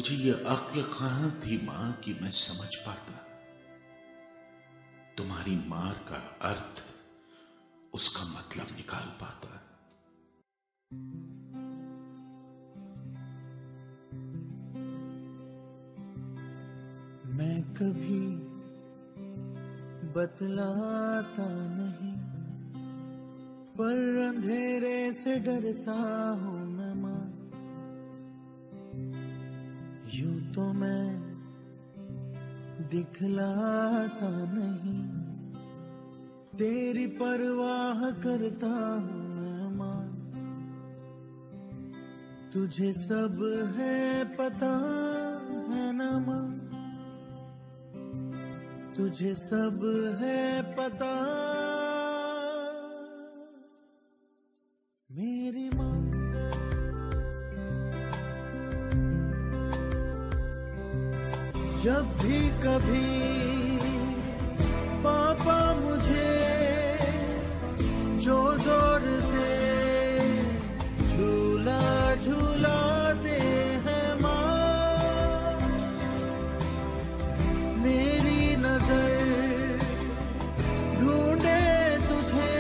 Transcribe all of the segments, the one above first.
मुझे ये अक्ल कहां थी मां कि मैं समझ पाता तुम्हारी मार का अर्थ, उसका मतलब निकाल पाता। मैं कभी बतलाता नहीं, पर अंधेरे से डरता हूँ मैं माँ। यूं तो मैं दिखलाता नहीं, तेरी परवाह करता हूँ मैं माँ। तुझे सब है पता है ना माँ, तुझे सब है पता मेरी माँ। जब भी कभी पापा मुझे जोर जोर से झूला झूलाते हैं माँ, मेरी नजर ढूंढे तुझे,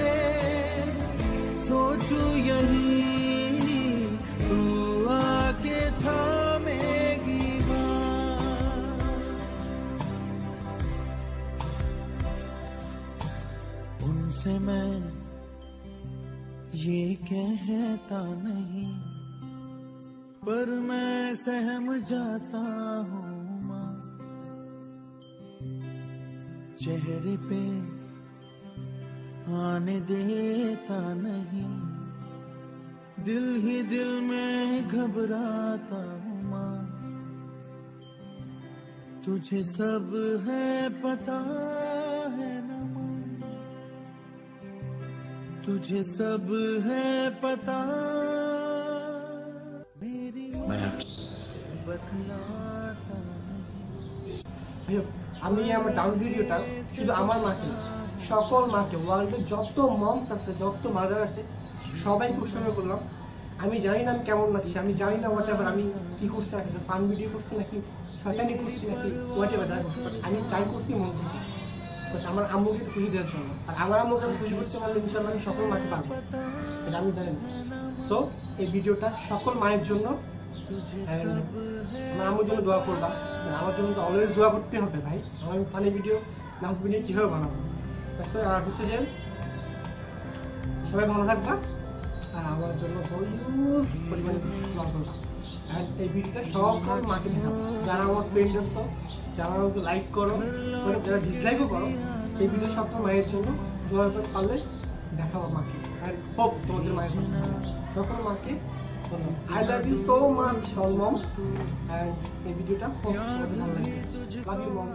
सोचूं यही तू आके थामेगी माँ। उनसे मैं ये कहता नहीं, पर मैं सहम जाता हूँ माँ। चेहरे पे आने देता नहीं, दिल ही दिल में घबराता हूँ माँ। तुझे सब है पता है ना माँ, तुझे सब है पता मेरी मैं बतलाता नहीं। আমি আমার ডান্স ভিডিওটা শুধু আমার মাকে, সকল মাকে, ওয়ার্ল্ডের যত মমস আছে, যত মাদার আছে, সবাইকে উৎসর্গ করলাম। আমি জানি না আমি কেমন নাচছি, আমি জানি না হোয়াটএভার আমি কি করছি, নাকি ফান ভিডিও করছি, নাকি শয়তানি করছি, নাকি হোয়াটএভার যাই করছি, আমি ট্রাই করছি মন থেকে আমার আম্মুকে খুশি দেওয়ার জন্য। আর আমার আম্মুকে আমি খুশি করতে পারলে ইনশাআল্লাহ আমি সকল মাকে পারবো, এটা আমি জানি না। সো এই ভিডিওটা সকল মায়ের জন্য, আমার আম্মুর জন্য দোয়া করবা। আমার জন্য তো অলওয়েজ দোয়া করতে হবে ভাই, আমার ফানি ভিডিও নাচ ভিডিও কীভাবে বানাবো। আর হচ্ছে যে সবাই ভালো থাকবা, আর আমার জন্য পরিমাণে দোয়া করবা। আর এই ভিডিওটা সকল মাকে দেখাবো, যারা আমার ফ্রেন্ড আছো, যারা আমাকে লাইক করো, যারা ডিসলাইকও করো, এই ভিডিও সকল মায়ের জন্য দোয়া করে পারলে দেখাবো মাকে। আর হোপ তোমাদের মায়ের সকল মাকে I love you so much, mom. And এই ভিডিওটা খুব ভালো লাগে। Love you, mom.